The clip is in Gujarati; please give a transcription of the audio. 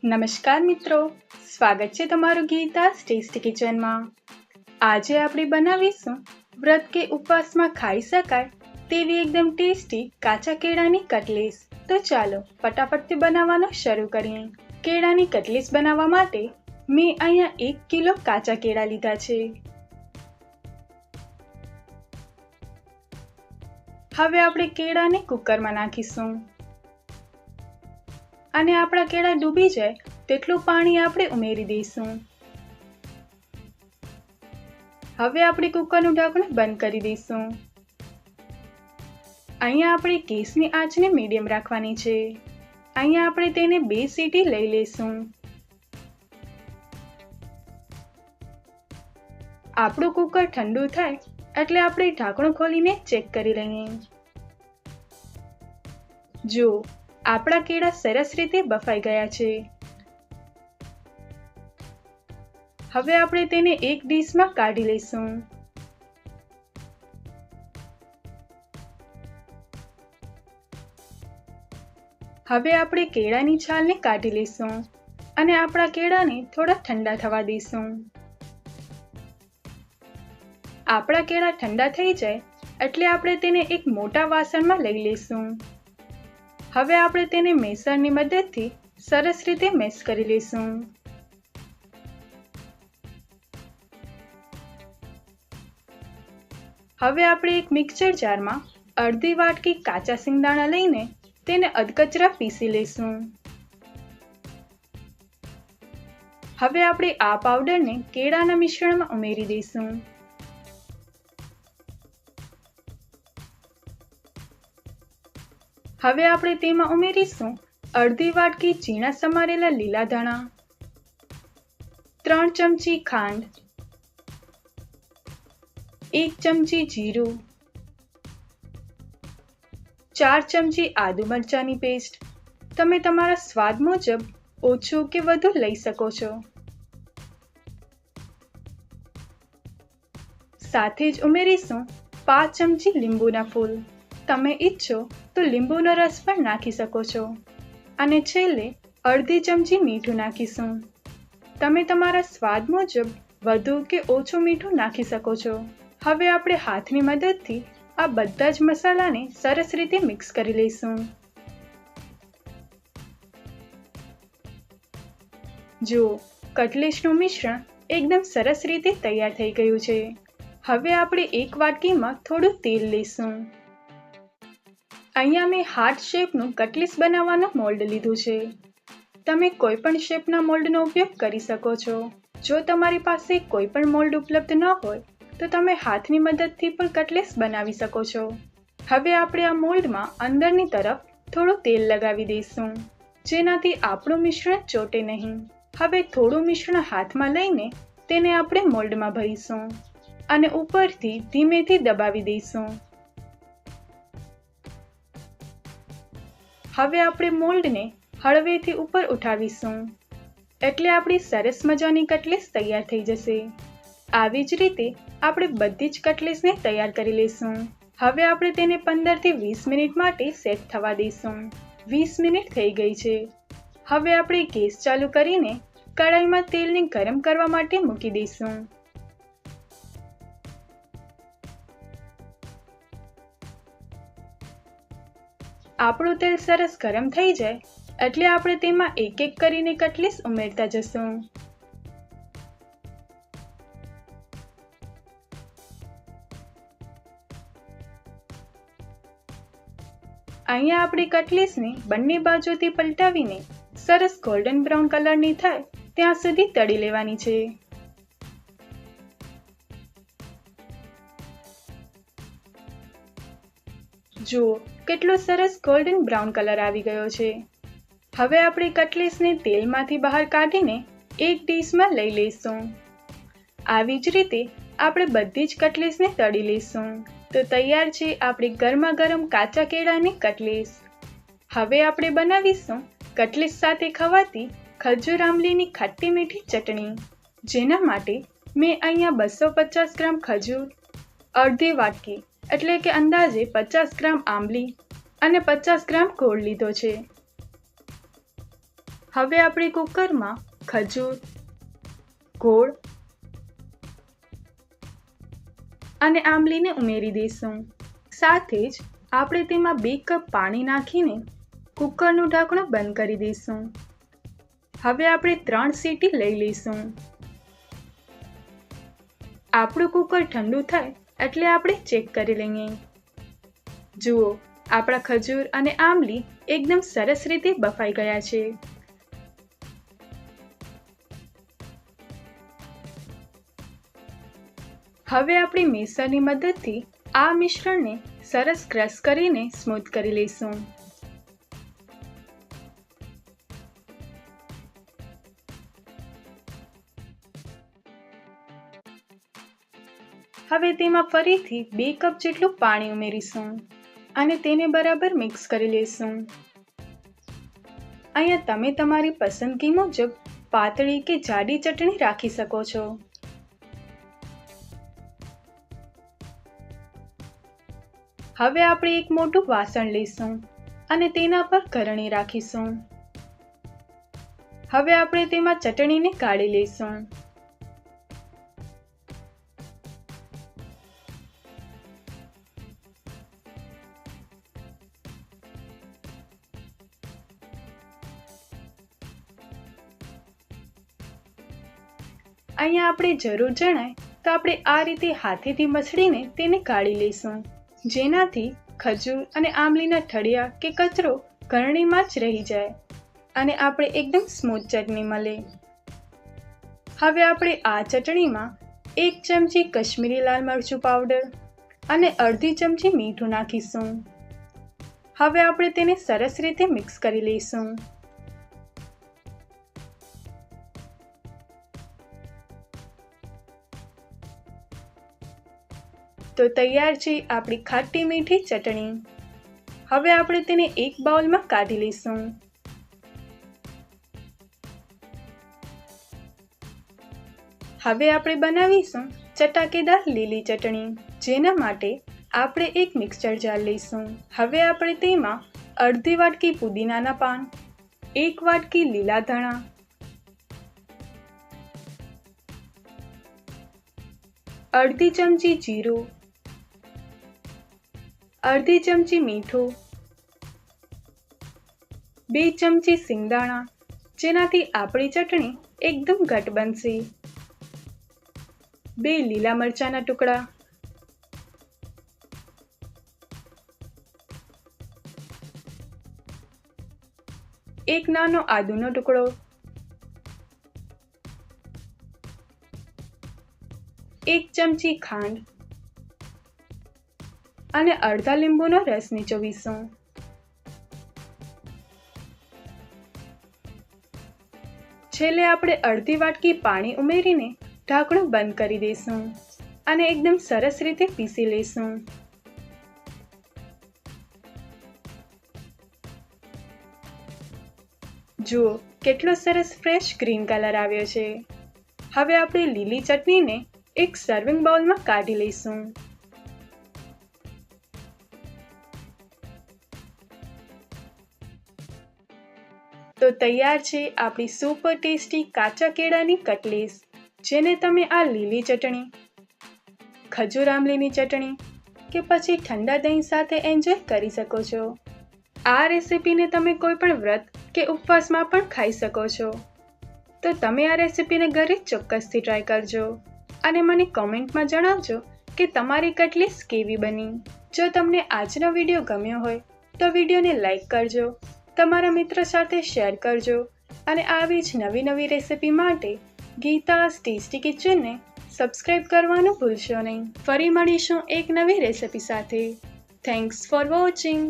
નમસ્કાર મિત્રો, સ્વાગત છે તમારું ગીતા's ટેસ્ટી કિચનમાં। આજે આપણે બનાવીશું વ્રત કે ઉપવાસમાં ખાઈ શકાય તેવી એકદમ ટેસ્ટી કાચા કેળાની કટલેસ। તો ચાલો ફટાફટથી બનાવવાનું શરૂ કરીએ। કેળાની કટલેસ બનાવવા માટે મેં અહીંયા 1 કિલો કાચા કેળા લીધા છે। હવે આપણે કેળાને કુકરમાં નાખીશું અને આપણા કેળા ડૂબી જાય તેટલું પાણી આપણે ઉમેરી દઈશું। હવે આપણે કુકરનું ઢાંકણ બંધ કરી દઈશું। અહીંયા આપણે ગેસની આંચને મીડિયમ રાખવાની છે। અહીંયા આપણે તેને 2 સીટી લઈ લઈશું। આપણું કુકર ઠંડુ થાય એટલે આપણે ઢાંકણું ખોલીને ચેક કરી લઈએ। જો આપણા કેળા સરસ રીતે બફાઈ ગયા છે। હવે આપણે તેને એક ડીશમાં કાઢી લઈશું। હવે આપણે કેળાની છાલને કાઢી લઈશું અને આપણા કેળાને થોડા ઠંડા થવા દઈશું। આપણા કેળા ઠંડા થઈ જાય એટલે આપણે તેને એક મોટા વાસણમાં લઈ લઈશું। હવે આપણે તેને મેસરની મદદથી સરસ રીતે મેશ કરી લઈશું। હવે આપણે એક મિક્સર જારમાં અડધી વાટકી કાચા સિંગદાણા લઈને તેને અધકચરા પીસી લઈશું। હવે આપણે આ પાવડરને કેળાના મિશ્રણમાં ઉમેરી દઈશું। હવે આપણે તેમાં ઉમેરીશું અડધી વાટકી ઝીણા સમારેલા લીલા ધાણા, 3 ચમચી ખાંડ, 1 ચમચી જીરું, 4 ચમચી આદુ મરચાંની પેસ્ટ। તમે તમારા સ્વાદ મુજબ ઓછું કે વધુ લઈ શકો છો। સાથે જ ઉમેરીશું 5 ચમચી લીંબુના ફૂલ। તમે ઈચ્છો તો લીંબુનો રસ પણ નાખી શકો છો અને છેલ્લે અડધી ચમચી મીઠું નાખીશું। તમે તમારા સ્વાદ મુજબ વધુ કે ઓછું મીઠું નાખી શકો છો। હવે આપણે હાથની મદદથી આ બધા જ મસાલાને સરસ રીતે મિક્સ કરી લઈશું। જો કટલેસનું મિશ્રણ એકદમ સરસ રીતે તૈયાર થઈ ગયું છે। હવે આપણે એક વાટકીમાં થોડું તેલ લઈશું। અહીંયા મેં હાર્ટ શેપનું કટલેસ બનાવવાનું મોલ્ડ લીધું છે। તમે કોઈ પણ શેપના મોલ્ડનો ઉપયોગ કરી શકો છો। જો તમારી પાસે કોઈ પણ મોલ્ડ ઉપલબ્ધ ન હોય તો તમે હાથની મદદથી પણ કટલેસ બનાવી શકો છો। હવે આપણે આ મોલ્ડમાં અંદરની તરફ થોડું તેલ લગાવી દઈશું જેનાથી આપણું મિશ્રણ ચોટે નહીં। હવે થોડું મિશ્રણ હાથમાં લઈને તેને આપણે મોલ્ડમાં ભરીશું અને ઉપરથી ધીમેથી દબાવી દઈશું। હવે આપણે મોલ્ડને હળવેથી ઉપર ઉઠાવીશું એટલે આપણી સરસ મજાની કટલેસ તૈયાર થઈ જશે। આવી જ રીતે આપણે બધી જ કટલેસને તૈયાર કરી લઈશું। હવે આપણે તેને 15 થી 20 મિનિટ માટે સેટ થવા દઈશું। 20 મિનિટ થઈ ગઈ છે। હવે આપણે ગેસ ચાલુ કરીને કઢાઈમાં તેલને ગરમ કરવા માટે મૂકી દઈશું। આપણું તેલ સરસ ગરમ થઈ જાય એટલે આપણે તેમાં એક એક કરીને કટલેસ ઉમેરતા જશું। અહીંયા આપણે કટલેસને બંને બાજુથી પલટાવીને સરસ ગોલ્ડન બ્રાઉન કલરની થાય ત્યાં સુધી તળી લેવાની છે। જુઓ કેટલો સરસ ગોલ્ડન બ્રાઉન કલર આવી ગયો છે। હવે આપણે કટલેસને તેલમાંથી બહાર કાઢીને એક ડીશમાં લઈ લઈશું। આવી જ રીતે આપણે બધી જ કટલેસને તળી લઈશું। તો તૈયાર છે આપણી ગરમા ગરમ કાચા કેળાની કટલેસ। હવે આપણે બનાવીશું કટલેસ સાથે ખવાતી ખજૂર આંબલીની ખટ્ટી મીઠી ચટણી। જેના માટે મેં અહીંયા 250 ગ્રામ ખજૂર, અડધી વાટકી એટલે કે અંદાજે 50 ગ્રામ આંબલી અને 50 ગ્રામ ગોળ લીધો છે। હવે આપણે કુકરમાં ખજૂર, ગોળ અને આંબલીને ઉમેરી દઈશું. સાથે જ આપણે તેમાં 2 કપ પાણી નાખીને કુકરનું ઢાંકણું બંધ કરી દઈશું. હવે આપણે 3 સીટી લઈ લઈશું. આપણું કુકર ઠંડુ થાય એટલે આપણે ચેક કરી લઈએ. જુઓ, આપણા ખજૂર અને આંબલી એકદમ સરસ રીતે બફાઈ ગયા છે. હવે આપણે મિક્સરની મદદથી આ મિશ્રણને સરસ ક્રશ કરીને સ્મૂથ કરી લઈશું. હવે તેમાં ફરીથી 2 કપ જેટલું પાણી ઉમેરીશું અને તેને બરાબર મિક્સ કરી લઈશું. અહીંયા તમે તમારી પસંદગી મુજબ પાતળી કે જાડી ચટણી રાખી શકો છો. હવે આપણે એક મોટું વાસણ લઈશું અને તેના પર ગરણી રાખીશું. હવે આપણે તેમાં ચટણીને કાઢી લઈશું. અહીંયા આપણે જરૂર જણાય તો આપણે આ રીતે હાથેથી મસળીને તેને કાઢી લઈશું, જેનાથી ખજૂર અને આંબલીના ઠળિયા કે કચરો ગરણીમાં જ રહી જાય અને આપણે એકદમ સ્મૂથ ચટણી મળે. હવે આપણે આ ચટણીમાં 1 ચમચી કશ્મીરી લાલ મરચું પાવડર અને અડધી ચમચી મીઠું નાખીશું. હવે આપણે તેને સરસ રીતે મિક્સ કરી લઈશું. તો તૈયાર છે આપણી ખાટી મીઠી ચટણી. હવે આપણે તેને એક બાઉલમાં કાઢી લઈશું. હવે આપણે બનાવીશું ચટાકેદાર લીલી ચટણી, જેના માટે આપણે એક મિક્સર જાર લઈશું. હવે આપણે તેમાં અડધી વાટકી પુદીનાના પાન, 1 વાટકી લીલા ધાણા, અડધી ચમચી જીરું, અડધી ચમચી મીઠું, 2 ચમચી સિંગદાણા, જેનાથી આપણી ચટણી એકદમ ઘટ બનશે, 2 લીલા મરચાના ટુકડા, 1 નાનો આદુનો ટુકડો, 1 ચમચી ખાંડ અને અડધા લીંબુનો રસ નીચોવીશું. છેલ્લે આપણે અડધી વાટકી પાણી ઉમેરીને ઢાંકણું બંધ કરી દઈશું અને એકદમ સરસ રીતે પીસી લઈશું. જુઓ, કેટલો સરસ ફ્રેશ ગ્રીન કલર આવ્યો છે. હવે આપણે લીલી ચટણીને એક સર્વિંગ બાઉલમાં કાઢી લઈશું. તો તૈયાર છે આપણી સુપર ટેસ્ટી કાચા કેળાની કટલેસ, જેને તમે આ લીલી ચટણી, ખજૂર આંબલીની ચટણી કે પછી ઠંડા દહીં સાથે એન્જોય કરી શકો છો. આ રેસીપીને તમે કોઈ પણ વ્રત કે ઉપવાસમાં પણ ખાઈ શકો છો. તો તમે આ રેસીપીને ઘરે ચોક્કસથી ટ્રાય કરજો અને મને કોમેન્ટમાં જણાવજો કે તમારી કટલેસ કેવી બની. જો તમને આજનો વિડીયો ગમ્યો હોય તો વિડીયોને લાઈક કરજો, તમારા મિત્રો સાથે શેર કરજો અને આવી જ નવી રેસીપી માટે ગીતાસ ટેસ્ટી કિચનને સબસ્ક્રાઇબ કરવાનું ભૂલશો નહીં. ફરી મળીશું એક નવી રેસીપી સાથે. Thanks for watching.